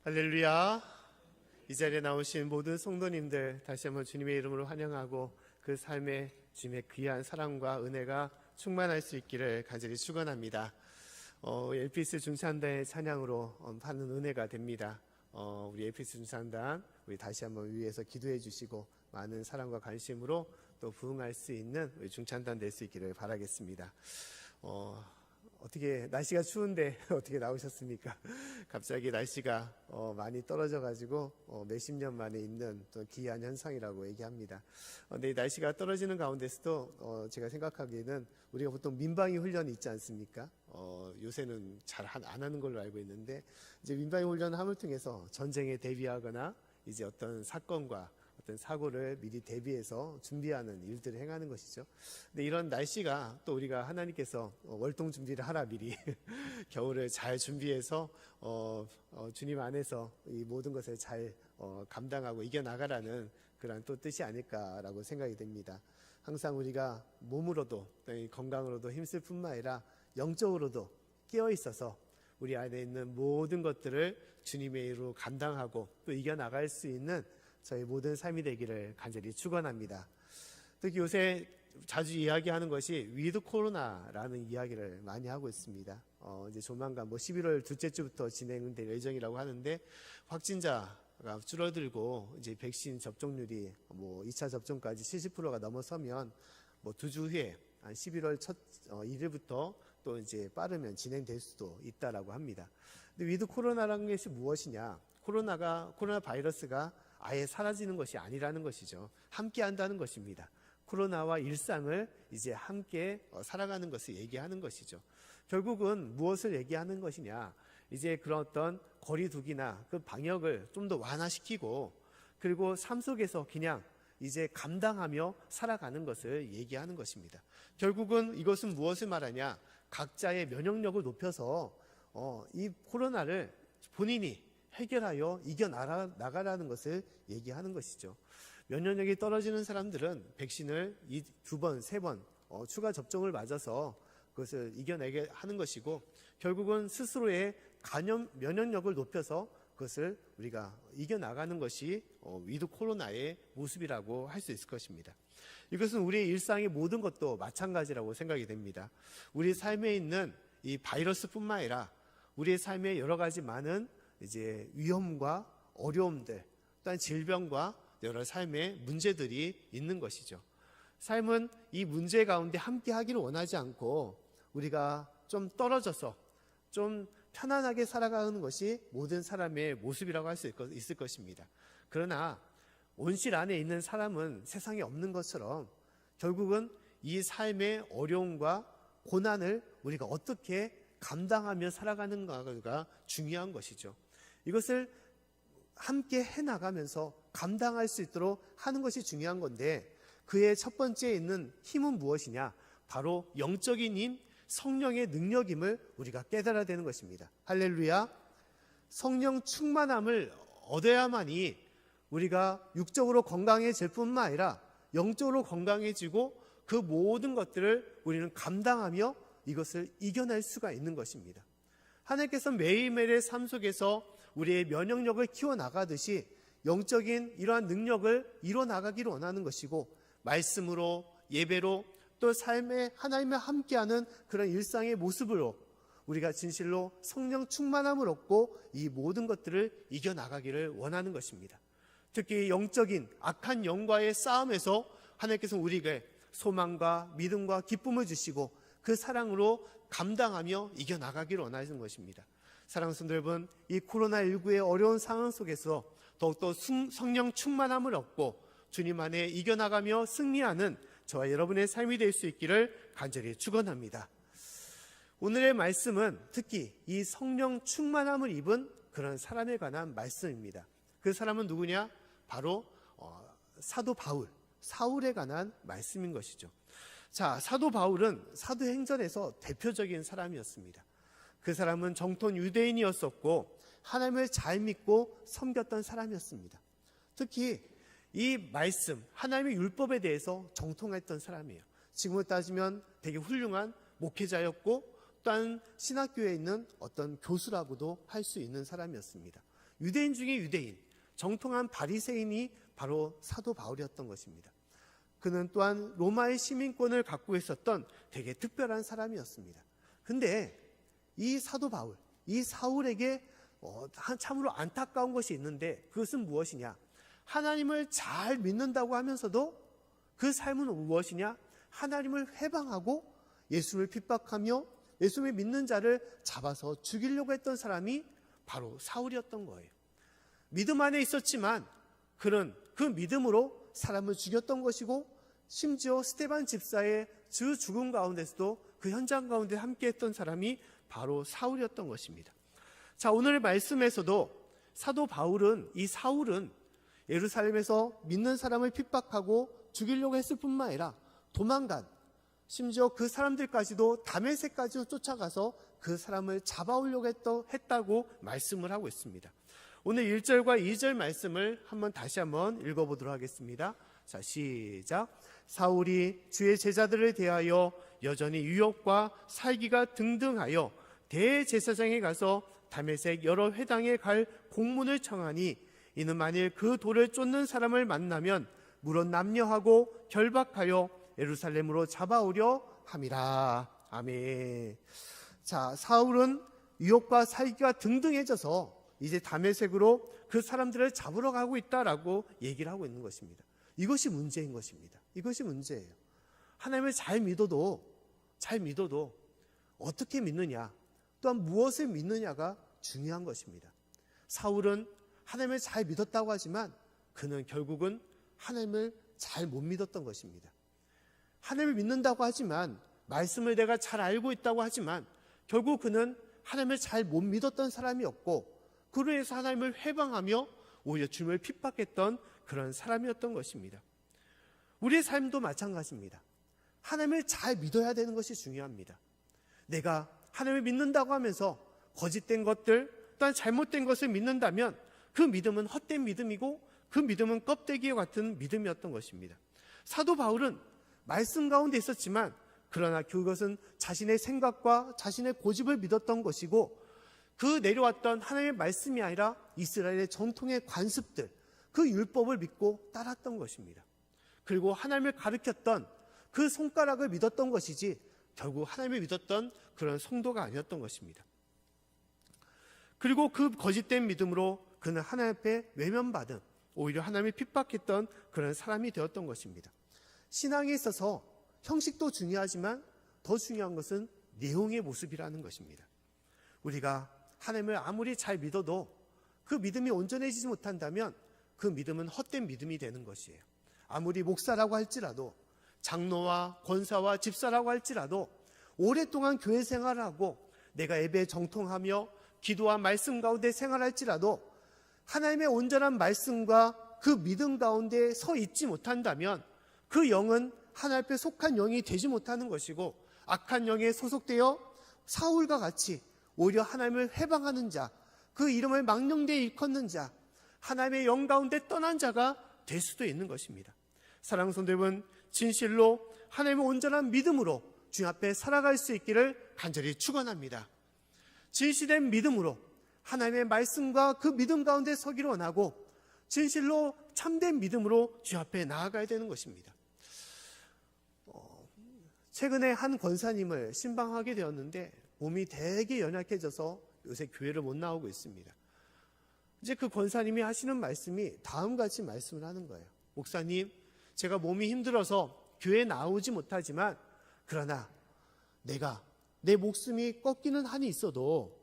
할렐루야. 이 자리에 나오신 모든 성도님들 다시 한번 주님의 이름으로 환영하고 그 삶에 주님의 귀한 사랑과 은혜가 충만할 수 있기를 간절히 축원합니다. 엘피스 중산단의 찬양으로 받는 은혜가 됩니다. 우리 엘피스 중산단 우리 다시 한번 위에서 기도해 주시고 많은 사랑과 관심으로 또 부응할 수 있는 우리 중산단 될 수 있기를 바라겠습니다. 어떻게 날씨가 추운데 어떻게 나오셨습니까? 갑자기 날씨가 많이 떨어져 가지고 몇십 년 만에 있는 또 기이한 현상이라고 얘기합니다. 근데 이 날씨가 떨어지는 가운데서도 제가 생각하기에는 우리가 보통 민방위 훈련이 있지 않습니까? 요새는 잘 안 하는 걸로 알고 있는데 이제 민방위 훈련함을 통해서 전쟁에 대비하거나 이제 어떤 사건과 어떤 사고를 미리 대비해서 준비하는 일들을 행하는 것이죠. 근데 이런 날씨가 또 우리가 하나님께서 월동 준비를 하라 미리 겨울을 잘 준비해서 주님 안에서 이 모든 것을 잘 감당하고 이겨나가라는 그런 또 뜻이 아닐까라고 생각이 됩니다. 항상 우리가 몸으로도 건강으로도 힘쓸 뿐만 아니라 영적으로도 깨어 있어서 우리 안에 있는 모든 것들을 주님의 이름으로 감당하고 또 이겨나갈 수 있는 저희 모든 삶이 되기를 간절히 축원합니다. 특히 요새 자주 이야기하는 것이 위드 코로나라는 이야기를 많이 하고 있습니다. 이제 조만간 11월 둘째 주부터 진행될 예정이라고 하는데 확진자가 줄어들고 이제 백신 접종률이 2차 접종까지 70%가 넘어서면 2주 후에 한 11월 첫 일일부터 또 이제 빠르면 진행될 수도 있다라고 합니다. 근데 위드 코로나라는 것이 무엇이냐? 코로나 바이러스가 아예 사라지는 것이 아니라는 것이죠. 함께 한다는 것입니다. 코로나와 일상을 이제 함께 살아가는 것을 얘기하는 것이죠. 결국은 무엇을 얘기하는 것이냐? 이제 그런 어떤 거리두기나 그 방역을 좀 더 완화시키고 그리고 삶 속에서 그냥 이제 감당하며 살아가는 것을 얘기하는 것입니다. 결국은 이것은 무엇을 말하냐? 각자의 면역력을 높여서 이 코로나를 본인이 해결하여 이겨나가라는 것을 얘기하는 것이죠. 면역력이 떨어지는 사람들은 백신을 2번, 3번 추가 접종을 맞아서 그것을 이겨내게 하는 것이고 결국은 스스로의 면역력을 높여서 그것을 우리가 이겨나가는 것이 위드 코로나의 모습이라고 할 수 있을 것입니다. 이것은 우리의 일상의 모든 것도 마찬가지라고 생각이 됩니다. 우리 삶에 있는 이 바이러스뿐만 아니라 우리의 삶에 여러 가지 많은 이제 위험과 어려움들, 또한 질병과 여러 삶의 문제들이 있는 것이죠. 삶은 이 문제 가운데 함께 하기를 원하지 않고 우리가 좀 떨어져서 좀 편안하게 살아가는 것이 모든 사람의 모습이라고 할 수 있을 것입니다. 그러나 온실 안에 있는 사람은 세상에 없는 것처럼 결국은 이 삶의 어려움과 고난을 우리가 어떻게 감당하며 살아가는가가 중요한 것이죠. 이것을 함께 해나가면서 감당할 수 있도록 하는 것이 중요한 건데 그의 첫 번째에 있는 힘은 무엇이냐? 바로 영적인 힘, 성령의 능력임을 우리가 깨달아야 되는 것입니다. 할렐루야. 성령 충만함을 얻어야만이 우리가 육적으로 건강해질 뿐만 아니라 영적으로 건강해지고 그 모든 것들을 우리는 감당하며 이것을 이겨낼 수가 있는 것입니다. 하나님께서 매일매일의 삶 속에서 우리의 면역력을 키워나가듯이 영적인 이러한 능력을 이뤄나가기를 원하는 것이고 말씀으로 예배로 또 삶에 하나님과 함께하는 그런 일상의 모습으로 우리가 진실로 성령 충만함을 얻고 이 모든 것들을 이겨나가기를 원하는 것입니다. 특히 영적인 악한 영과의 싸움에서 하나님께서 우리에게 소망과 믿음과 기쁨을 주시고 그 사랑으로 감당하며 이겨나가기를 원하시는 것입니다. 사랑하는 성도 여러분, 이 코로나19의 어려운 상황 속에서 더욱더 성령 충만함을 얻고 주님 안에 이겨나가며 승리하는 저와 여러분의 삶이 될 수 있기를 간절히 축원합니다. 오늘의 말씀은 특히 이 성령 충만함을 입은 그런 사람에 관한 말씀입니다. 그 사람은 누구냐? 바로 사도 바울, 사울에 관한 말씀인 것이죠. 자, 사도 바울은 사도행전에서 대표적인 사람이었습니다. 그 사람은 정통 유대인이었었고 하나님을 잘 믿고 섬겼던 사람이었습니다. 특히 이 말씀, 하나님의 율법에 대해서 정통했던 사람이에요. 지금으로 따지면 되게 훌륭한 목회자였고 또한 신학교에 있는 어떤 교수라고도 할 수 있는 사람이었습니다. 유대인 중에 유대인, 정통한 바리새인이 바로 사도 바울이었던 것입니다. 그는 또한 로마의 시민권을 갖고 있었던 되게 특별한 사람이었습니다. 근데 이 사도 바울, 이 사울에게 참으로 안타까운 것이 있는데, 그것은 무엇이냐? 하나님을 잘 믿는다고 하면서도 그 삶은 무엇이냐? 하나님을 회방하고 예수를 핍박하며 예수를 믿는 자를 잡아서 죽이려고 했던 사람이 바로 사울이었던 거예요. 믿음 안에 있었지만 그는 그 믿음으로 사람을 죽였던 것이고, 심지어 스데반 집사의 그 죽음 가운데서도 그 현장 가운데 함께했던 사람이 바로 사울이었던 것입니다. 자, 오늘의 말씀에서도 사도 바울은, 이 사울은 예루살렘에서 믿는 사람을 핍박하고 죽이려고 했을 뿐만 아니라 도망간, 심지어 그 사람들까지도 다메섹까지도 쫓아가서 그 사람을 잡아오려고 했다고 말씀을 하고 있습니다. 오늘 1절과 2절 말씀을 다시 한번 읽어보도록 하겠습니다. 자, 시작. 사울이 주의 제자들을 대하여 여전히 유혹과 살기가 등등하여 대제사장에 가서 다메섹 여러 회당에 갈 공문을 청하니, 이는 만일 그 돌을 쫓는 사람을 만나면 물어 남녀하고 결박하여 예루살렘으로 잡아오려 함이라. 아멘. 자, 사울은 유혹과 살기가 등등해져서 이제 다메섹으로 그 사람들을 잡으러 가고 있다라고 얘기를 하고 있는 것입니다. 이것이 문제인 것입니다. 이것이 문제예요. 하나님을 잘 믿어도 어떻게 믿느냐, 또한 무엇을 믿느냐가 중요한 것입니다. 사울은 하나님을 잘 믿었다고 하지만 그는 결국은 하나님을 잘 못 믿었던 것입니다. 하나님을 믿는다고 하지만, 말씀을 내가 잘 알고 있다고 하지만 결국 그는 하나님을 잘 못 믿었던 사람이었고, 그로 인해서 하나님을 회방하며 오히려 주님을 핍박했던 그런 사람이었던 것입니다. 우리의 삶도 마찬가지입니다. 하나님을 잘 믿어야 되는 것이 중요합니다. 내가 하나님을 믿는다고 하면서 거짓된 것들, 또한 잘못된 것을 믿는다면 그 믿음은 헛된 믿음이고, 그 믿음은 껍데기와 같은 믿음이었던 것입니다. 사도 바울은 말씀 가운데 있었지만 그러나 그것은 자신의 생각과 자신의 고집을 믿었던 것이고, 그 내려왔던 하나님의 말씀이 아니라 이스라엘의 전통의 관습들, 그 율법을 믿고 따랐던 것입니다. 그리고 하나님을 가르쳤던 그 손가락을 믿었던 것이지 결국 하나님을 믿었던 그런 성도가 아니었던 것입니다. 그리고 그 거짓된 믿음으로 그는 하나님 앞에 외면받은, 오히려 하나님을 핍박했던 그런 사람이 되었던 것입니다. 신앙에 있어서 형식도 중요하지만 더 중요한 것은 내용의 모습이라는 것입니다. 우리가 하나님을 아무리 잘 믿어도 그 믿음이 온전해지지 못한다면 그 믿음은 헛된 믿음이 되는 것이에요. 아무리 목사라고 할지라도, 장로와 권사와 집사라고 할지라도, 오랫동안 교회 생활을 하고 내가 예배에 정통하며 기도와 말씀 가운데 생활할지라도 하나님의 온전한 말씀과 그 믿음 가운데 서 있지 못한다면 그 영은 하나님 앞에 속한 영이 되지 못하는 것이고, 악한 영에 소속되어 사울과 같이 오히려 하나님을 회방하는 자, 그 이름을 망령되이 일컫는 자, 하나님의 영 가운데 떠난 자가 될 수도 있는 것입니다. 사랑하는 성도 여러분, 진실로 하나님의 온전한 믿음으로 주님 앞에 살아갈 수 있기를 간절히 축원합니다. 진실된 믿음으로 하나님의 말씀과 그 믿음 가운데 서기를 원하고, 진실로 참된 믿음으로 주님 앞에 나아가야 되는 것입니다. 최근에 한 권사님을 신방하게 되었는데 몸이 되게 연약해져서 요새 교회를 못 나오고 있습니다. 이제 그 권사님이 하시는 말씀이 다음같이 말씀을 하는 거예요. 목사님, 제가 몸이 힘들어서 교회에 나오지 못하지만 그러나 내 목숨이 꺾이는 한이 있어도,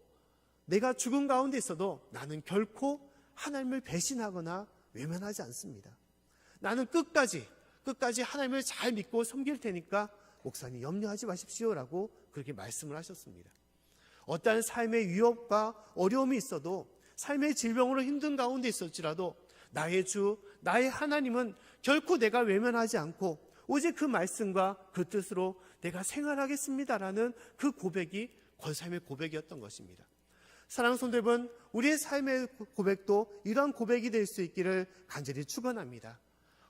내가 죽은 가운데 있어도 나는 결코 하나님을 배신하거나 외면하지 않습니다. 나는 끝까지 하나님을 잘 믿고 섬길 테니까 목사님 염려하지 마십시오라고 그렇게 말씀을 하셨습니다. 어떠한 삶의 위협과 어려움이 있어도, 삶의 질병으로 힘든 가운데 있을지라도 나의 주, 나의 하나님은 결코 내가 외면하지 않고 오직 그 말씀과 그 뜻으로 내가 생활하겠습니다라는 그 고백이 권사님의 고백이었던 것입니다. 사랑하는 성도 여러분, 우리의 삶의 고백도 이러한 고백이 될 수 있기를 간절히 축원합니다.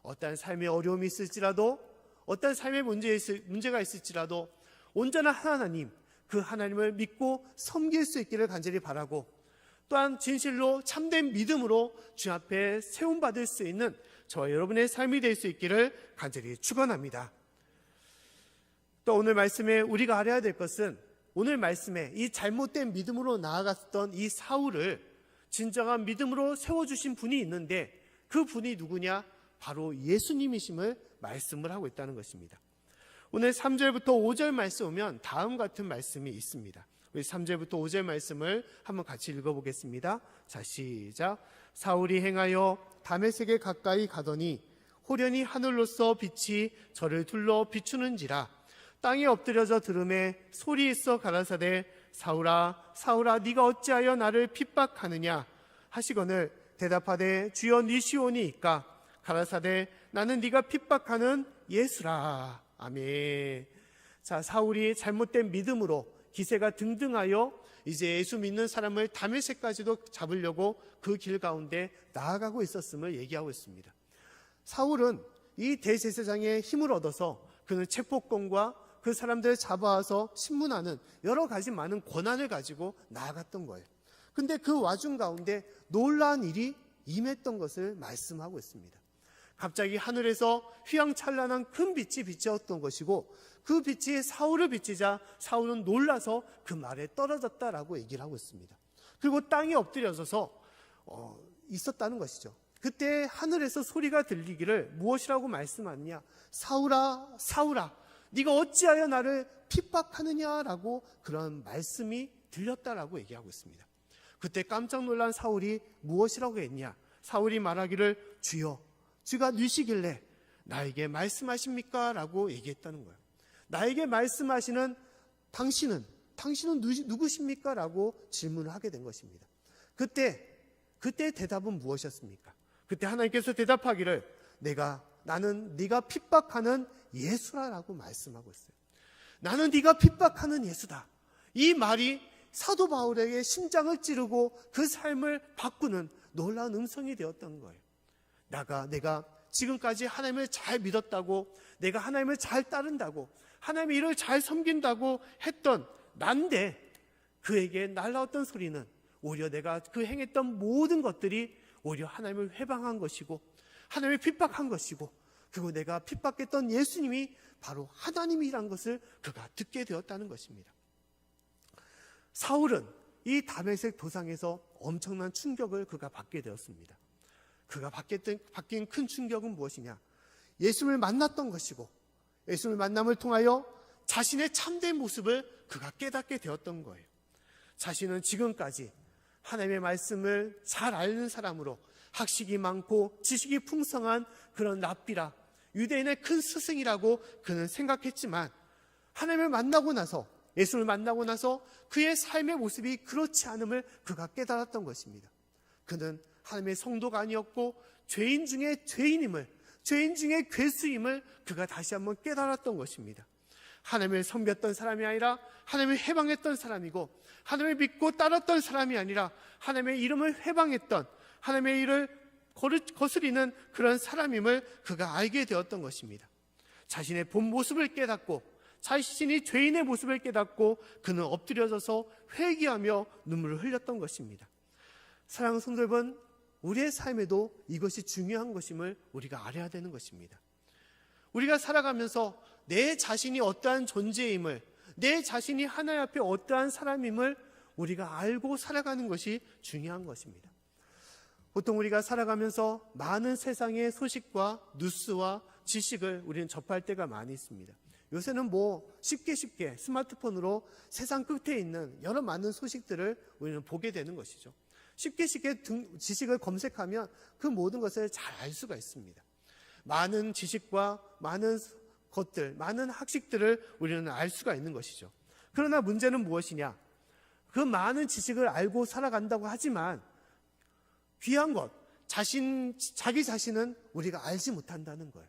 어떠한 삶의 어려움이 있을지라도, 어떠한 삶의 문제가 있을지라도 온전한 하나님, 그 하나님을 믿고 섬길 수 있기를 간절히 바라고, 또한 진실로 참된 믿음으로 주 앞에 세움받을 수 있는 저와 여러분의 삶이 될 수 있기를 간절히 축원합니다. 또 오늘 말씀에 우리가 알아야 될 것은, 오늘 말씀에 이 잘못된 믿음으로 나아갔던 이 사울을 진정한 믿음으로 세워주신 분이 있는데, 그 분이 누구냐? 바로 예수님이심을 말씀을 하고 있다는 것입니다. 오늘 3절부터 5절 말씀 오면 다음 같은 말씀이 있습니다. 우리 3절부터 5절 말씀을 한번 같이 읽어보겠습니다. 자, 시작. 사울이 행하여 다메섹에 가까이 가더니 호련히 하늘로서 빛이 저를 둘러 비추는지라. 땅에 엎드려져 들음에 소리 있어 가라사대 사울아 사울아 네가 어찌하여 나를 핍박하느냐 하시거늘 대답하되 주여 네 시온이이까 가라사대 나는 네가 핍박하는 예수라. 아멘. 자, 사울이 잘못된 믿음으로 기세가 등등하여 이제 예수 믿는 사람을 다메섹까지도 잡으려고 그 길 가운데 나아가고 있었음을 얘기하고 있습니다. 사울은 이 대제사장의 힘을 얻어서 그는 체포권과 그 사람들을 잡아와서 신문하는 여러 가지 많은 권한을 가지고 나아갔던 거예요. 근데 그 와중 가운데 놀라운 일이 임했던 것을 말씀하고 있습니다. 갑자기 하늘에서 휘황찬란한 큰 빛이 비추었던 것이고, 그 빛이 사울을 비치자 사울은 놀라서 그 말에 떨어졌다라고 얘기를 하고 있습니다. 그리고 땅에 엎드려져서 있었다는 것이죠. 그때 하늘에서 소리가 들리기를 무엇이라고 말씀하느냐? 사울아 사울아 네가 어찌하여 나를 핍박하느냐라고 그런 말씀이 들렸다라고 얘기하고 있습니다. 그때 깜짝 놀란 사울이 무엇이라고 했냐? 사울이 말하기를 주여 주가 누시길래 나에게 말씀하십니까? 라고 얘기했다는 거예요. 나에게 말씀하시는 당신은 누구십니까? 라고 질문을 하게 된 것입니다. 그때 대답은 무엇이었습니까? 그때 하나님께서 대답하기를 나는 네가 핍박하는 예수라라고 말씀하고 있어요. 나는 네가 핍박하는 예수다. 이 말이 사도 바울에게 심장을 찌르고 그 삶을 바꾸는 놀라운 음성이 되었던 거예요. 내가 지금까지 하나님을 잘 믿었다고, 내가 하나님을 잘 따른다고, 하나님의 일을 잘 섬긴다고 했던 난데, 그에게 날라왔던 소리는 오히려 내가 그 행했던 모든 것들이 오히려 하나님을 회방한 것이고 하나님을 핍박한 것이고, 그리고 내가 핍박했던 예수님이 바로 하나님이란 것을 그가 듣게 되었다는 것입니다. 사울은 이 다메섹 도상에서 엄청난 충격을 그가 받게 되었습니다. 그가 받긴 큰 충격은 무엇이냐? 예수님을 만났던 것이고, 예수님을 만남을 통하여 자신의 참된 모습을 그가 깨닫게 되었던 거예요. 자신은 지금까지 하나님의 말씀을 잘 아는 사람으로 학식이 많고 지식이 풍성한 그런 랍비라, 유대인의 큰 스승이라고 그는 생각했지만, 하나님을 만나고 나서, 예수를 만나고 나서 그의 삶의 모습이 그렇지 않음을 그가 깨달았던 것입니다. 그는 하나님의 성도가 아니었고 죄인 중에 죄인임을, 죄인 중에 괴수임을 그가 다시 한번 깨달았던 것입니다. 하나님을 섬겼던 사람이 아니라 하나님을 해방했던 사람이고, 하나님을 믿고 따랐던 사람이 아니라 하나님의 이름을 해방했던, 하나님의 일을 거스리는 그런 사람임을 그가 알게 되었던 것입니다. 자신의 본 모습을 깨닫고, 자신이 죄인의 모습을 깨닫고 그는 엎드려져서 회개하며 눈물을 흘렸던 것입니다. 사랑하는 성도 여러분, 우리의 삶에도 이것이 중요한 것임을 우리가 알아야 되는 것입니다. 우리가 살아가면서 내 자신이 어떠한 존재임을, 내 자신이 하나님 앞에 어떠한 사람임을 우리가 알고 살아가는 것이 중요한 것입니다. 보통 우리가 살아가면서 많은 세상의 소식과 뉴스와 지식을 우리는 접할 때가 많이 있습니다. 요새는 쉽게 스마트폰으로 세상 끝에 있는 여러 많은 소식들을 우리는 보게 되는 것이죠. 쉽게 지식을 검색하면 그 모든 것을 잘 알 수가 있습니다. 많은 지식과 많은 것들, 많은 학식들을 우리는 알 수가 있는 것이죠. 그러나 문제는 무엇이냐? 그 많은 지식을 알고 살아간다고 하지만 귀한 것, 자기 자신은 우리가 알지 못한다는 거예요.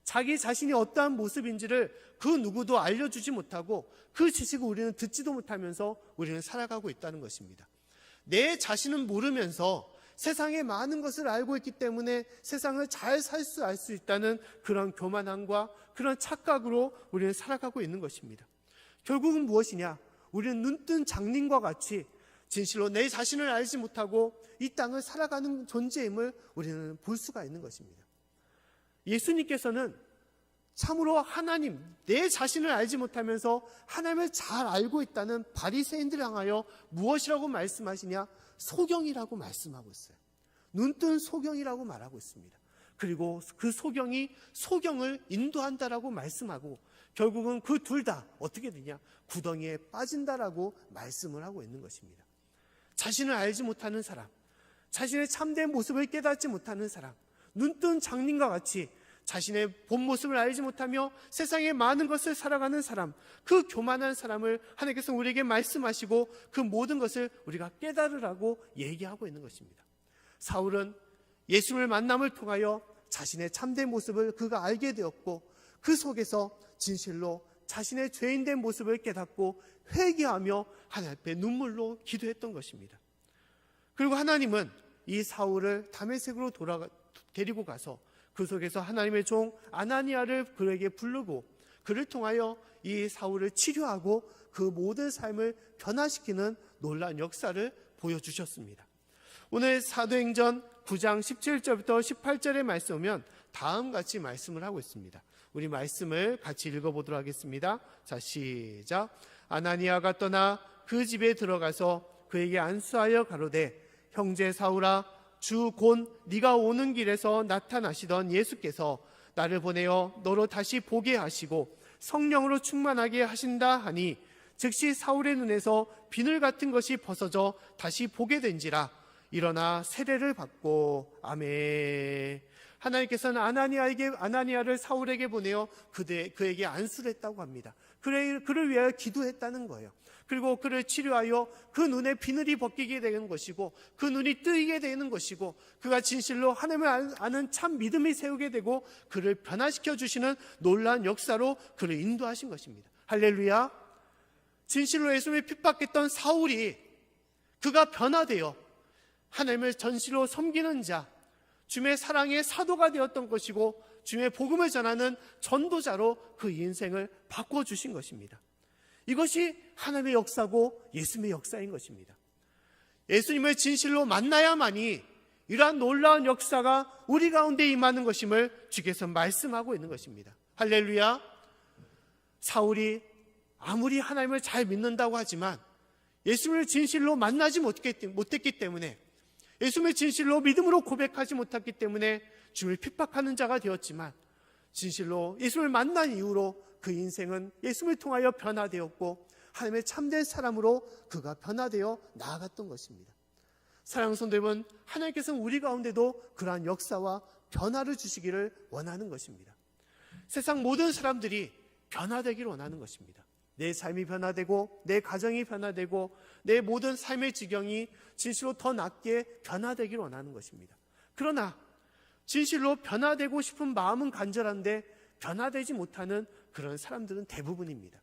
자기 자신이 어떠한 모습인지를 그 누구도 알려주지 못하고 그 지식을 우리는 듣지도 못하면서 우리는 살아가고 있다는 것입니다. 내 자신은 모르면서 세상의 많은 것을 알고 있기 때문에 세상을 잘 알 수 있다는 그런 교만함과 그런 착각으로 우리는 살아가고 있는 것입니다. 결국은 무엇이냐? 우리는 눈뜬 장님과 같이 진실로 내 자신을 알지 못하고 이 땅을 살아가는 존재임을 우리는 볼 수가 있는 것입니다. 예수님께서는 참으로 하나님, 내 자신을 알지 못하면서 하나님을 잘 알고 있다는 바리새인들을 향하여 무엇이라고 말씀하시냐? 소경이라고 말씀하고 있어요. 눈뜬 소경이라고 말하고 있습니다. 그리고 그 소경이 소경을 인도한다라고 말씀하고 결국은 그 둘 다 어떻게 되냐? 구덩이에 빠진다라고 말씀을 하고 있는 것입니다. 자신을 알지 못하는 사람, 자신의 참된 모습을 깨닫지 못하는 사람, 눈뜬 장님과 같이 자신의 본 모습을 알지 못하며 세상의 많은 것을 살아가는 사람, 그 교만한 사람을 하나님께서 우리에게 말씀하시고 그 모든 것을 우리가 깨달으라고 얘기하고 있는 것입니다. 사울은 예수님을 만남을 통하여 자신의 참된 모습을 그가 알게 되었고 그 속에서 진실로 자신의 죄인된 모습을 깨닫고 회개하며 하나님 앞에 눈물로 기도했던 것입니다. 그리고 하나님은 이 사울을 다메섹으로 데리고 가서 그 속에서 하나님의 종 아나니아를 그에게 부르고 그를 통하여 이 사울을 치료하고 그 모든 삶을 변화시키는 놀라운 역사를 보여주셨습니다. 오늘 사도행전 9장 17절부터 18절의 말씀 오면 다음같이 말씀을 하고 있습니다. 우리 말씀을 같이 읽어보도록 하겠습니다. 자, 시작. 아나니아가 떠나 그 집에 들어가서 그에게 안수하여 가로되 형제 사울아 주 곧 네가 오는 길에서 나타나시던 예수께서 나를 보내어 너로 다시 보게 하시고 성령으로 충만하게 하신다 하니 즉시 사울의 눈에서 비늘 같은 것이 벗어져 다시 보게 된지라. 일어나 세례를 받고 아멘. 하나님께서는 아나니아를 사울에게 보내어 그에게 안수를 했다고 합니다. 그를 위하여 기도했다는 거예요. 그리고 그를 치료하여 그 눈에 비늘이 벗기게 되는 것이고 그 눈이 뜨이게 되는 것이고 그가 진실로 하나님을 아는 참 믿음이 세우게 되고 그를 변화시켜 주시는 놀라운 역사로 그를 인도하신 것입니다. 할렐루야. 진실로 예수님을 핍박했던 사울이 그가 변화되어 하나님을 전실로 섬기는 자, 주님의 사랑의 사도가 되었던 것이고 주님의 복음을 전하는 전도자로 그 인생을 바꿔주신 것입니다. 이것이 하나님의 역사고 예수님의 역사인 것입니다. 예수님을 진실로 만나야만이 이러한 놀라운 역사가 우리 가운데 임하는 것임을 주께서 말씀하고 있는 것입니다. 할렐루야. 사울이 아무리 하나님을 잘 믿는다고 하지만 예수님을 진실로 만나지 못했기 때문에 예수님을 진실로 믿음으로 고백하지 못했기 때문에 주님을 핍박하는 자가 되었지만 진실로 예수님을 만난 이후로 그 인생은 예수님을 통하여 변화되었고 하나님의 참된 사람으로 그가 변화되어 나아갔던 것입니다. 사랑하는 성도 여러분, 하나님께서는 우리 가운데도 그러한 역사와 변화를 주시기를 원하는 것입니다. 세상 모든 사람들이 변화되기를 원하는 것입니다. 내 삶이 변화되고 내 가정이 변화되고 내 모든 삶의 지경이 진실로 더 낫게 변화되기를 원하는 것입니다. 그러나 진실로 변화되고 싶은 마음은 간절한데 변화되지 못하는 그런 사람들은 대부분입니다.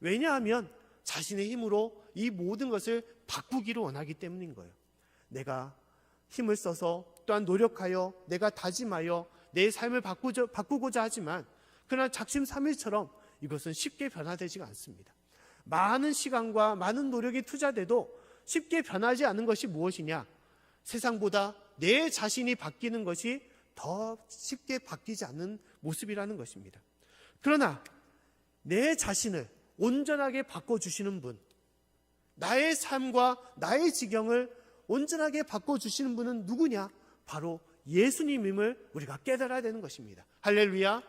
왜냐하면 자신의 힘으로 이 모든 것을 바꾸기를 원하기 때문인 거예요. 내가 힘을 써서 또한 노력하여 내가 다짐하여 내 삶을 바꾸고자 하지만 그러나 작심삼일처럼 이것은 쉽게 변화되지가 않습니다. 많은 시간과 많은 노력이 투자돼도 쉽게 변하지 않는 것이 무엇이냐? 세상보다 내 자신이 바뀌는 것이 더 쉽게 바뀌지 않는 모습이라는 것입니다. 그러나 내 자신을 온전하게 바꿔주시는 분, 나의 삶과 나의 지경을 온전하게 바꿔주시는 분은 누구냐? 바로 예수님임을 우리가 깨달아야 되는 것입니다. 할렐루야.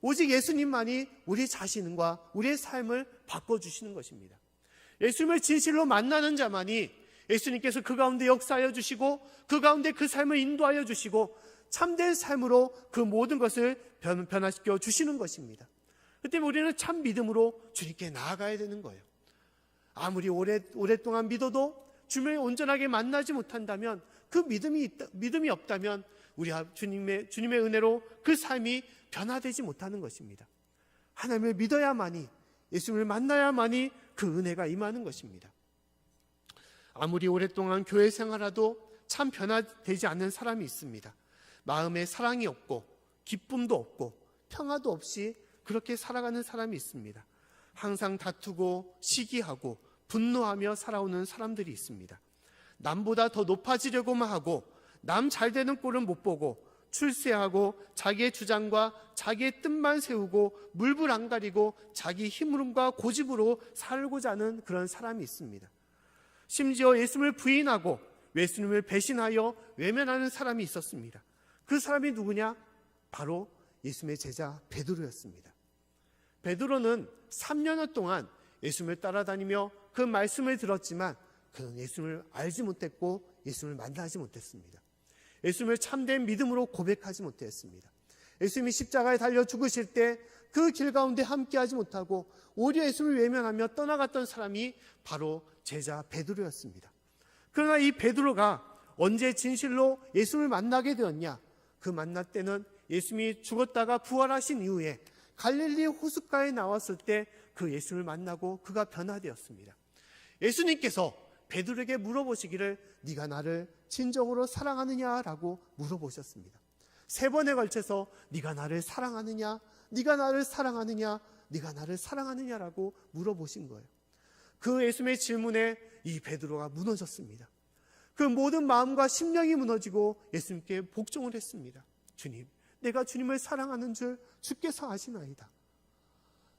오직 예수님만이 우리 자신과 우리의 삶을 바꿔주시는 것입니다. 예수님을 진실로 만나는 자만이 예수님께서 그 가운데 역사하여 주시고 그 가운데 그 삶을 인도하여 주시고 참된 삶으로 그 모든 것을 변화시켜 주시는 것입니다. 그때 우리는 참 믿음으로 주님께 나아가야 되는 거예요. 아무리 오랫동안 믿어도 주님을 온전하게 만나지 못한다면 그 믿음이 없다면 우리 주님의 은혜로 그 삶이 변화되지 못하는 것입니다. 하나님을 믿어야만이, 예수님을 만나야만이 그 은혜가 임하는 것입니다. 아무리 오랫동안 교회 생활하도 참 변화되지 않는 사람이 있습니다. 마음에 사랑이 없고 기쁨도 없고 평화도 없이 그렇게 살아가는 사람이 있습니다. 항상 다투고 시기하고 분노하며 살아오는 사람들이 있습니다. 남보다 더 높아지려고만 하고 남 잘 되는 꼴은 못 보고 출세하고 자기의 주장과 자기의 뜻만 세우고 물불 안 가리고 자기 힘과 고집으로 살고자 하는 그런 사람이 있습니다. 심지어 예수님을 부인하고 예수님을 배신하여 외면하는 사람이 있었습니다. 그 사람이 누구냐? 바로 예수님의 제자 베드로였습니다. 베드로는 3년 동안 예수님을 따라다니며 그 말씀을 들었지만 그는 예수님을 알지 못했고 예수님을 만나지 못했습니다. 예수님을 참된 믿음으로 고백하지 못했습니다. 예수님이 십자가에 달려 죽으실 때 그 길 가운데 함께하지 못하고 오히려 예수님을 외면하며 떠나갔던 사람이 바로 제자 베드로였습니다. 그러나 이 베드로가 언제 진실로 예수님을 만나게 되었냐? 그 만날 때는 예수님이 죽었다가 부활하신 이후에 갈릴리 호숫가에 나왔을 때 그 예수님을 만나고 그가 변화되었습니다. 예수님께서 베드로에게 물어보시기를 네가 나를 진정으로 사랑하느냐라고 물어보셨습니다. 3번에 걸쳐서 네가 나를 사랑하느냐, 네가 나를 사랑하느냐, 네가 나를 사랑하느냐라고 물어보신 거예요. 그 예수님의 질문에 이 베드로가 무너졌습니다. 그 모든 마음과 심령이 무너지고 예수님께 복종을 했습니다. 주님, 내가 주님을 사랑하는 줄 주께서 아시나이다.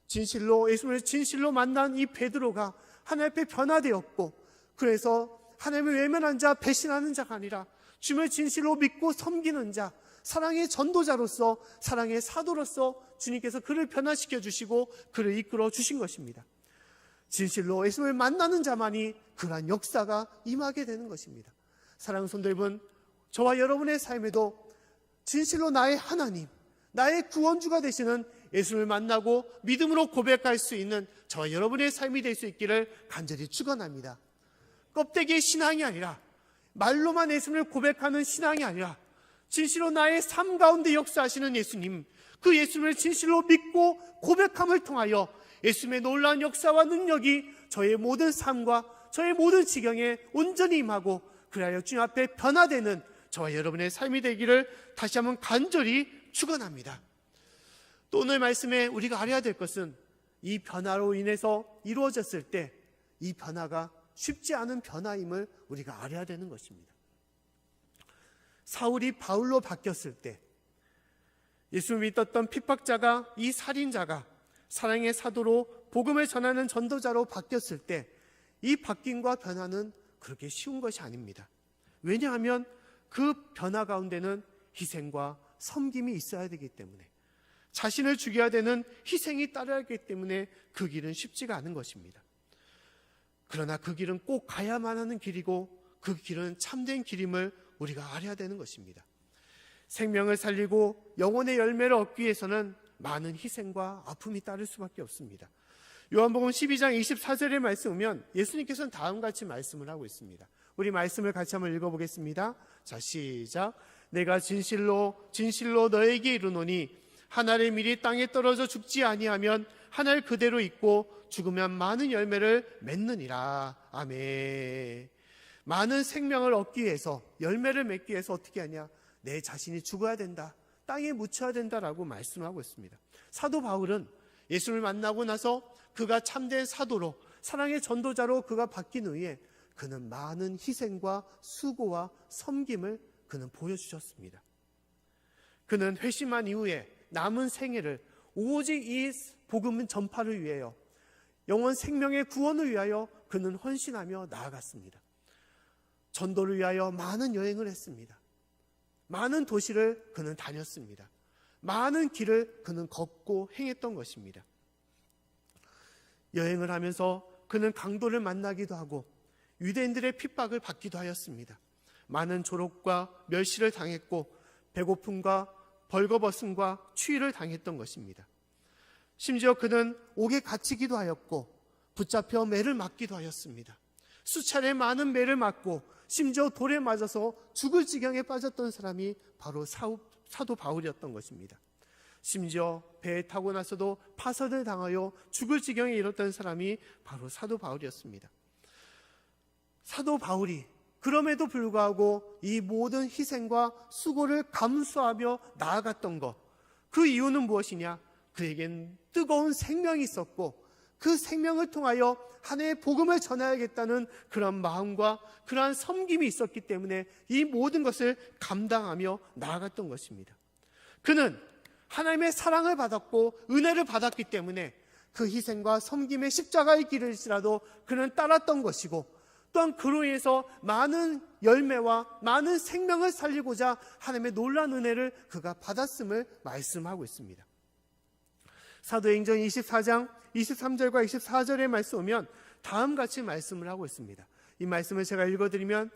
진실로 예수님을 진실로 만난 이 베드로가 하나님 앞에 변화되었고, 그래서 하나님을 외면한 자, 배신하는 자가 아니라 주님을 진실로 믿고 섬기는 자, 사랑의 전도자로서, 사랑의 사도로서 주님께서 그를 변화시켜 주시고 그를 이끌어 주신 것입니다. 진실로 예수님을 만나는 자만이 그러한 역사가 임하게 되는 것입니다. 사랑하는 성도 여러분, 저와 여러분의 삶에도 진실로 나의 하나님, 나의 구원주가 되시는 예수님을 만나고 믿음으로 고백할 수 있는 저와 여러분의 삶이 될 수 있기를 간절히 축원합니다. 껍데기의 신앙이 아니라, 말로만 예수님을 고백하는 신앙이 아니라 진실로 나의 삶 가운데 역사하시는 예수님, 그 예수님을 진실로 믿고 고백함을 통하여 예수님의 놀라운 역사와 능력이 저의 모든 삶과 저의 모든 지경에 온전히 임하고 그리하여 주님 앞에 변화되는 저와 여러분의 삶이 되기를 다시 한번 간절히 축원합니다. 또 오늘 말씀에 우리가 알아야 될 것은 이 변화로 인해서 이루어졌을 때 이 변화가 쉽지 않은 변화임을 우리가 알아야 되는 것입니다. 사울이 바울로 바뀌었을 때 예수를 믿었던 핍박자가, 이 살인자가 사랑의 사도로 복음을 전하는 전도자로 바뀌었을 때 이 바뀜과 변화는 그렇게 쉬운 것이 아닙니다. 왜냐하면 그 변화 가운데는 희생과 섬김이 있어야 되기 때문에, 자신을 죽여야 되는 희생이 따라야 하기 때문에 그 길은 쉽지가 않은 것입니다. 그러나 그 길은 꼭 가야만 하는 길이고 그 길은 참된 길임을 우리가 알아야 되는 것입니다. 생명을 살리고 영혼의 열매를 얻기 위해서는 많은 희생과 아픔이 따를 수밖에 없습니다. 요한복음 12장 24절의 말씀 보면 예수님께서는 다음같이 말씀을 하고 있습니다. 우리 말씀을 같이 한번 읽어보겠습니다. 자, 시작. 내가 진실로 진실로 너에게 이르노니 한 알의 밀이 땅에 떨어져 죽지 아니하면 한 알 그대로 있고 죽으면 많은 열매를 맺느니라. 아멘. 많은 생명을 얻기 위해서, 열매를 맺기 위해서 어떻게 하냐? 내 자신이 죽어야 된다, 땅에 묻혀야 된다라고 말씀하고 있습니다. 사도 바울은 예수를 만나고 나서 그가 참된 사도로, 사랑의 전도자로 그가 바뀐 후에 그는 많은 희생과 수고와 섬김을 그는 보여주셨습니다. 그는 회심한 이후에 남은 생애를 오직 이 복음 전파를 위하여, 영원 생명의 구원을 위하여 그는 헌신하며 나아갔습니다. 전도를 위하여 많은 여행을 했습니다. 많은 도시를 그는 다녔습니다. 많은 길을 그는 걷고 행했던 것입니다. 여행을 하면서 그는 강도를 만나기도 하고 유대인들의 핍박을 받기도 하였습니다. 많은 조롱과 멸시를 당했고 배고픔과 벌거벗음과 추위를 당했던 것입니다. 심지어 그는 옥에 갇히기도 하였고 붙잡혀 매를 맞기도 하였습니다. 수차례 많은 매를 맞고 심지어 돌에 맞아서 죽을 지경에 빠졌던 사람이 바로 사도 바울이었던 것입니다. 심지어 배에 타고 나서도 파선을 당하여 죽을 지경에 이르렀던 사람이 바로 사도 바울이었습니다. 사도 바울이 그럼에도 불구하고 이 모든 희생과 수고를 감수하며 나아갔던 것, 그 이유는 무엇이냐? 그에겐 뜨거운 생명이 있었고 그 생명을 통하여 하나님의 복음을 전해야겠다는 그런 마음과 그러한 섬김이 있었기 때문에 이 모든 것을 감당하며 나아갔던 것입니다. 그는 하나님의 사랑을 받았고 은혜를 받았기 때문에 그 희생과 섬김의 십자가의 길을지라도 그는 따랐던 것이고, 또한 그로 인해서 많은 열매와 많은 생명을 살리고자 하나님의 놀라운 은혜를 그가 받았음을 말씀하고 있습니다. 사도행전 24장 23절과 24절의 말씀 오면 다음같이 말씀을 하고 있습니다. 이 말씀을 제가 읽어드리면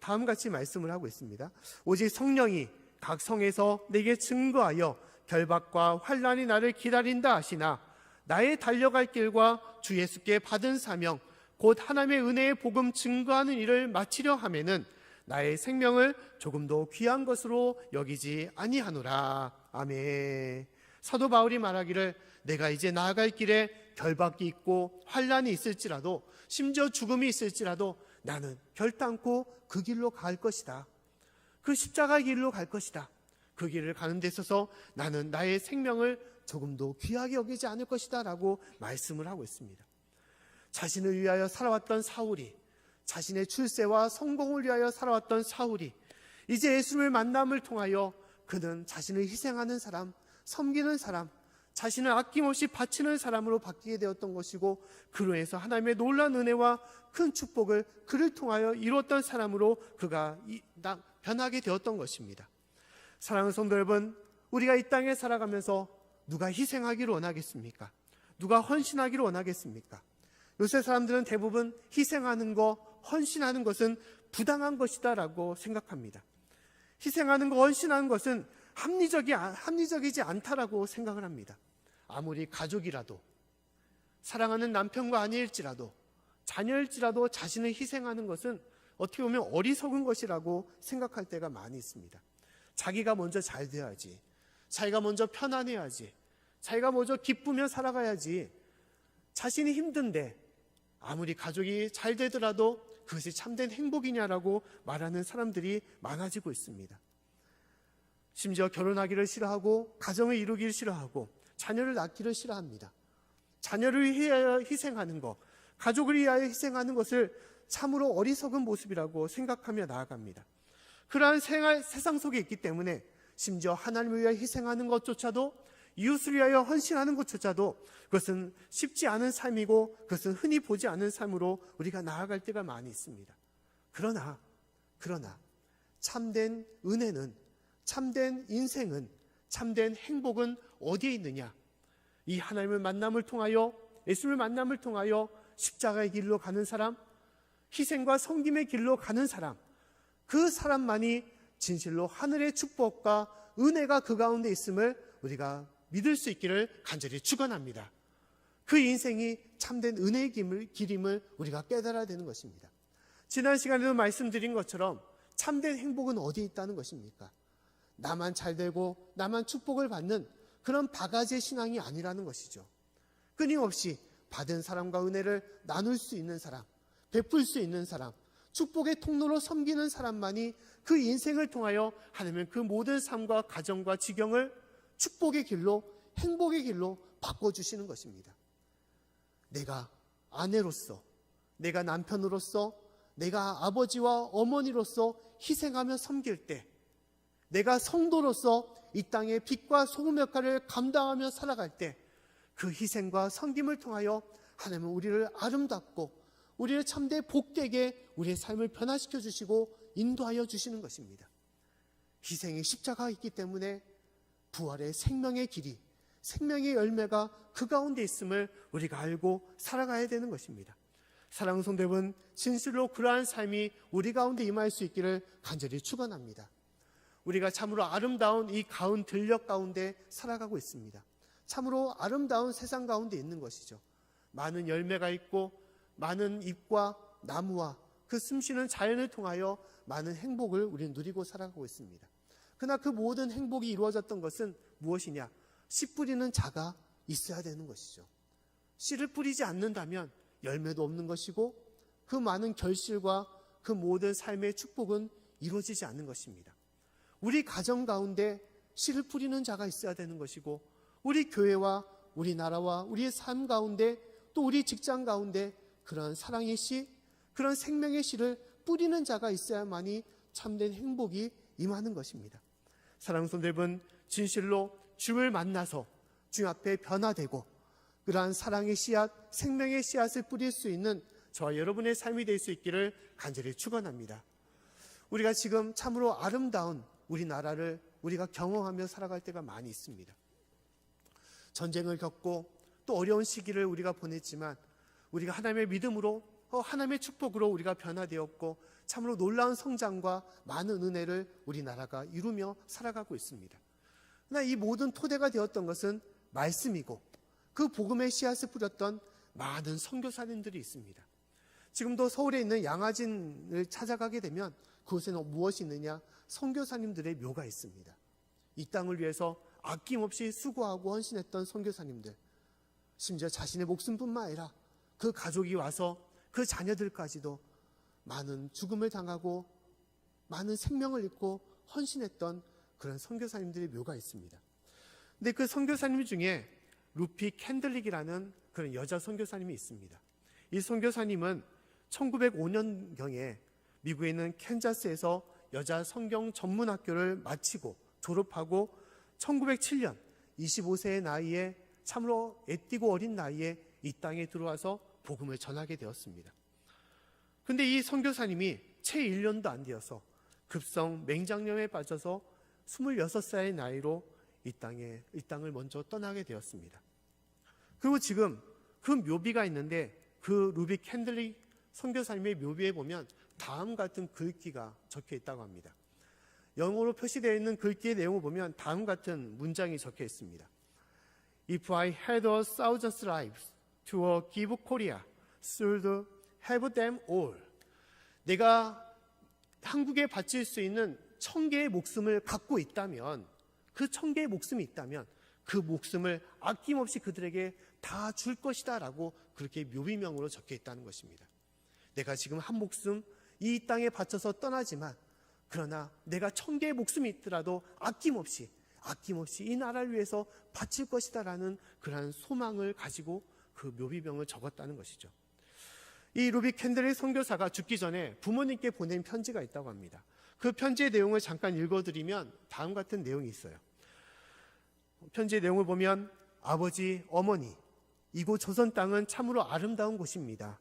다음같이 말씀을 하고 있습니다. 오직 성령이 각 성에서 내게 증거하여 결박과 환난이 나를 기다린다 하시나 나의 달려갈 길과 주 예수께 받은 사명 곧 하나님의 은혜의 복음 증거하는 일을 마치려 하면은 나의 생명을 조금도 귀한 것으로 여기지 아니하노라. 아멘. 사도 바울이 말하기를 내가 이제 나아갈 길에 결박이 있고 환난이 있을지라도 심지어 죽음이 있을지라도 나는 결단코 그 길로 갈 것이다. 그 십자가의 길로 갈 것이다. 그 길을 가는 데 있어서 나는 나의 생명을 조금도 귀하게 여기지 않을 것이다 라고 말씀을 하고 있습니다. 자신을 위하여 살아왔던 사울이, 자신의 출세와 성공을 위하여 살아왔던 사울이 이제 예수님을 만남을 통하여 그는 자신을 희생하는 사람, 섬기는 사람, 자신을 아낌없이 바치는 사람으로 바뀌게 되었던 것이고, 그로 인해서 하나님의 놀라운 은혜와 큰 축복을 그를 통하여 이루었던 사람으로 그가 변하게 되었던 것입니다. 사랑하는 성도 여러분, 우리가 이 땅에 살아가면서 누가 희생하기를 원하겠습니까? 누가 헌신하기를 원하겠습니까? 요새 사람들은 대부분 희생하는 거, 헌신하는 것은 부당한 것이다 라고 생각합니다. 희생하는 거, 헌신하는 것은 합리적이지 않다라고 생각을 합니다. 아무리 가족이라도, 사랑하는 남편과 아내일지라도, 자녀일지라도 자신을 희생하는 것은 어떻게 보면 어리석은 것이라고 생각할 때가 많이 있습니다. 자기가 먼저 잘 돼야지, 자기가 먼저 편안해야지, 자기가 먼저 기쁘며 살아가야지, 자신이 힘든데 아무리 가족이 잘 되더라도 그것이 참된 행복이냐라고 말하는 사람들이 많아지고 있습니다. 심지어 결혼하기를 싫어하고 가정을 이루기를 싫어하고 자녀를 낳기를 싫어합니다. 자녀를 위하여 희생하는 것, 가족을 위하여 희생하는 것을 참으로 어리석은 모습이라고 생각하며 나아갑니다. 그러한 세상 속에 있기 때문에 심지어 하나님을 위하여 희생하는 것조차도, 이웃을 위하여 헌신하는 것조차도 그것은 쉽지 않은 삶이고 그것은 흔히 보지 않은 삶으로 우리가 나아갈 때가 많이 있습니다. 그러나 참된 은혜는, 참된 인생은, 참된 행복은 어디에 있느냐? 이 하나님을 만남을 통하여, 예수님을 만남을 통하여 십자가의 길로 가는 사람, 희생과 섬김의 길로 가는 사람, 그 사람만이 진실로 하늘의 축복과 은혜가 그 가운데 있음을 우리가 믿을 수 있기를 간절히 축원합니다. 그 인생이 참된 은혜의 길임을 우리가 깨달아야 되는 것입니다. 지난 시간에도 말씀드린 것처럼 참된 행복은 어디에 있다는 것입니까? 나만 잘 되고 나만 축복을 받는 그런 바가지의 신앙이 아니라는 것이죠. 끊임없이 받은 사람과 은혜를 나눌 수 있는 사람, 베풀 수 있는 사람, 축복의 통로로 섬기는 사람만이 그 인생을 통하여 하나님은 그 모든 삶과 가정과 지경을 축복의 길로, 행복의 길로 바꿔주시는 것입니다. 내가 아내로서, 내가 남편으로서, 내가 아버지와 어머니로서 희생하며 섬길 때, 내가 성도로서 이 땅의 빛과 소금 역할을 감당하며 살아갈 때, 그 희생과 섬김을 통하여 하나님은 우리를 아름답고 우리를 참되 복되게 우리의 삶을 변화시켜 주시고 인도하여 주시는 것입니다. 희생의 십자가가 있기 때문에 부활의 생명의 길이, 생명의 열매가 그 가운데 있음을 우리가 알고 살아가야 되는 것입니다. 사랑하는 성도 여러분, 진실로 그러한 삶이 우리 가운데 임할 수 있기를 간절히 축원합니다. 우리가 참으로 아름다운 이 가운 들녘 가운데 살아가고 있습니다. 참으로 아름다운 세상 가운데 있는 것이죠. 많은 열매가 있고 많은 잎과 나무와 그 숨쉬는 자연을 통하여 많은 행복을 우리는 누리고 살아가고 있습니다. 그러나 그 모든 행복이 이루어졌던 것은 무엇이냐? 씨 뿌리는 자가 있어야 되는 것이죠. 씨를 뿌리지 않는다면 열매도 없는 것이고 그 많은 결실과 그 모든 삶의 축복은 이루어지지 않는 것입니다. 우리 가정 가운데 씨를 뿌리는 자가 있어야 되는 것이고 우리 교회와 우리나라와 우리의 삶 가운데 또 우리 직장 가운데 그런 사랑의 씨, 그런 생명의 씨를 뿌리는 자가 있어야만이 참된 행복이 임하는 것입니다. 사랑하는 성도 여러분, 진실로 주를 만나서 주 앞에 변화되고 그러한 사랑의 씨앗, 생명의 씨앗을 뿌릴 수 있는 저와 여러분의 삶이 될 수 있기를 간절히 축원합니다. 우리가 지금 참으로 아름다운 우리나라를 우리가 경험하며 살아갈 때가 많이 있습니다. 전쟁을 겪고 또 어려운 시기를 우리가 보냈지만 우리가 하나님의 믿음으로 하나님의 축복으로 우리가 변화되었고 참으로 놀라운 성장과 많은 은혜를 우리나라가 이루며 살아가고 있습니다. 그러나 이 모든 토대가 되었던 것은 말씀이고 그 복음의 씨앗을 뿌렸던 많은 선교사님들이 있습니다. 지금도 서울에 있는 양화진을 찾아가게 되면 그곳에는 무엇이 있느냐? 선교사님들의 묘가 있습니다. 이 땅을 위해서 아낌없이 수고하고 헌신했던 선교사님들, 심지어 자신의 목숨뿐만 아니라 그 가족이 와서 그 자녀들까지도 많은 죽음을 당하고 많은 생명을 잃고 헌신했던 그런 선교사님들의 묘가 있습니다. 근데 그 선교사님 중에 루피 캔들릭이라는 그런 여자 선교사님이 있습니다. 이 선교사님은 1905년경에 미국에 있는 캔자스에서 여자 성경 전문 학교를 마치고 졸업하고 1907년 25세의 나이에 참으로 애띠고 어린 나이에 이 땅에 들어와서 복음을 전하게 되었습니다. 그런데 이 선교사님이 채 1년도 안 되어서 급성 맹장염에 빠져서 26살의 나이로 이 땅을 먼저 떠나게 되었습니다. 그리고 지금 그 묘비가 있는데 그 루비 캔들릭 선교사님의 묘비에 보면 다음 같은 글귀가 적혀 있다고 합니다. 영어로 표시되어 있는 글귀의 내용을 보면 다음 같은 문장이 적혀 있습니다. If I had 1,000 lives to give Korea, should have them all. 내가 한국에 바칠 수 있는 1,000개의 목숨을 갖고 있다면, 그 1,000개의 목숨이 있다면 그 목숨을 아낌없이 그들에게 다 줄 것이다 라고 그렇게 묘비명으로 적혀 있다는 것입니다. 내가 지금 한 목숨 이 땅에 바쳐서 떠나지만 그러나 내가 1,000개의 목숨이 있더라도 아낌없이 이 나라를 위해서 바칠 것이다 라는 그러한 소망을 가지고 그 묘비명을 적었다는 것이죠. 이 루비 캔들릭 선교사가 죽기 전에 부모님께 보낸 편지가 있다고 합니다. 그 편지의 내용을 잠깐 읽어드리면 다음 같은 내용이 있어요. 편지의 내용을 보면 아버지, 어머니, 이곳 조선 땅은 참으로 아름다운 곳입니다.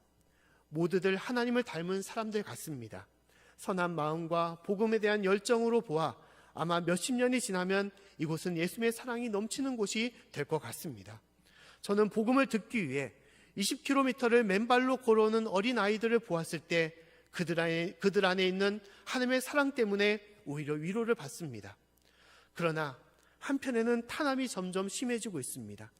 모두들 하나님을 닮은 사람들 같습니다. 선한 마음과 복음에 대한 열정으로 보아 아마 몇십 년이 지나면 이곳은 예수님의 사랑이 넘치는 곳이 될 것 같습니다. 저는 복음을 듣기 위해 20km를 맨발로 걸어오는 어린아이들을 보았을 때 그들 안에 있는 하나님의 사랑 때문에 오히려 위로를 받습니다. 그러나 한편에는 탄압이 점점 심해지고 있습니다.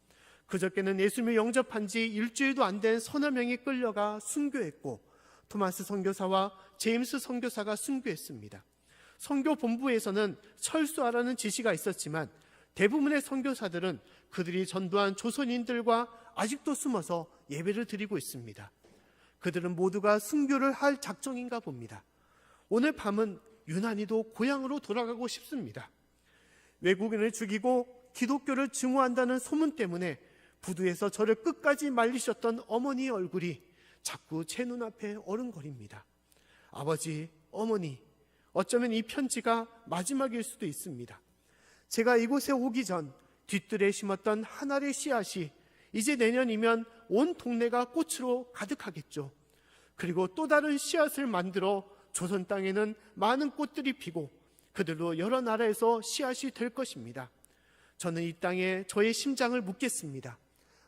그저께는 예수님을 영접한 지 일주일도 안 된 서너 명이 끌려가 순교했고 토마스 선교사와 제임스 선교사가 순교했습니다. 선교 본부에서는 철수하라는 지시가 있었지만 대부분의 선교사들은 그들이 전도한 조선인들과 아직도 숨어서 예배를 드리고 있습니다. 그들은 모두가 순교를 할 작정인가 봅니다. 오늘 밤은 유난히도 고향으로 돌아가고 싶습니다. 외국인을 죽이고 기독교를 증오한다는 소문 때문에 부두에서 저를 끝까지 말리셨던 어머니의 얼굴이 자꾸 제 눈앞에 어른거립니다. 아버지, 어머니, 어쩌면 이 편지가 마지막일 수도 있습니다. 제가 이곳에 오기 전 뒤뜰에 심었던 한 알의 씨앗이 이제 내년이면 온 동네가 꽃으로 가득하겠죠. 그리고 또 다른 씨앗을 만들어 조선 땅에는 많은 꽃들이 피고 그들로 여러 나라에서 씨앗이 될 것입니다. 저는 이 땅에 저의 심장을 묻겠습니다.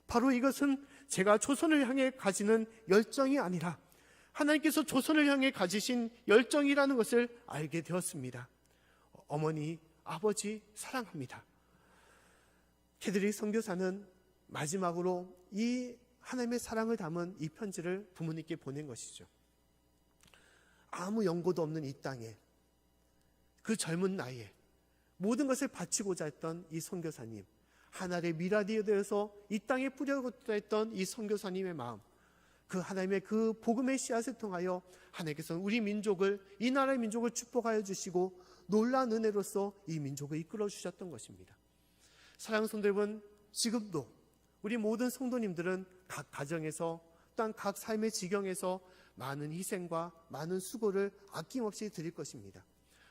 바로 이것은 제가 조선을 향해 가지는 열정이 아니라 하나님께서 조선을 향해 가지신 열정이라는 것을 알게 되었습니다. 어머니, 아버지 사랑합니다. 캔들릭 선교사는 마지막으로 이 하나님의 사랑을 담은 이 편지를 부모님께 보낸 것이죠. 아무 연고도 없는 이 땅에 그 젊은 나이에 모든 것을 바치고자 했던 이 선교사님, 하나의 미라디에 대해서 이 땅에 뿌려고자 했던 이 선교사님의 마음, 그 하나님의 그 복음의 씨앗을 통하여 하나님께서는 우리 민족을, 이 나라의 민족을 축복하여 주시고 놀라운 은혜로서 이 민족을 이끌어 주셨던 것입니다. 사랑하는 성도 여러분, 지금도 우리 모든 성도님들은 각 가정에서 또한 각 삶의 지경에서 많은 희생과 많은 수고를 아낌없이 드릴 것입니다.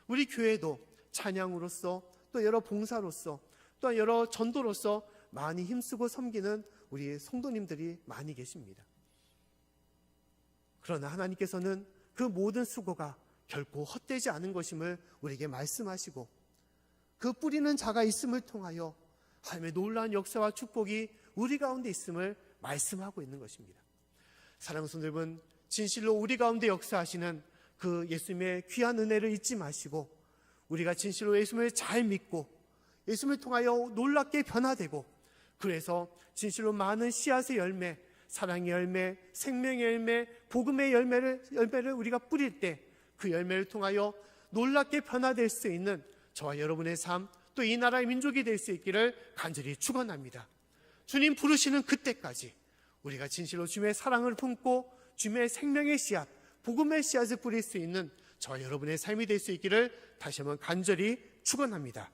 우리 교회도 찬양으로서 또 여러 봉사로서 또 여러 전도로서 많이 힘쓰고 섬기는 우리 성도님들이 많이 계십니다. 그러나 하나님께서는 그 모든 수고가 결코 헛되지 않은 것임을 우리에게 말씀하시고 그 뿌리는 자가 있음을 통하여 하나님의 놀라운 역사와 축복이 우리 가운데 있음을 말씀하고 있는 것입니다. 사랑하는 성도 여러분, 진실로 우리 가운데 역사하시는 그 예수님의 귀한 은혜를 잊지 마시고 우리가 진실로 예수님을 잘 믿고 예수님을 통하여 놀랍게 변화되고 그래서 진실로 많은 씨앗의 열매, 사랑의 열매, 생명의 열매, 복음의 열매를 우리가 뿌릴 때 그 열매를 통하여 놀랍게 변화될 수 있는 저와 여러분의 삶, 또 이 나라의 민족이 될 수 있기를 간절히 축원합니다. 주님 부르시는 그때까지 우리가 진실로 주님의 사랑을 품고 주님의 생명의 씨앗, 복음의 씨앗을 뿌릴 수 있는 저와 여러분의 삶이 될 수 있기를 다시 한번 간절히 축원합니다.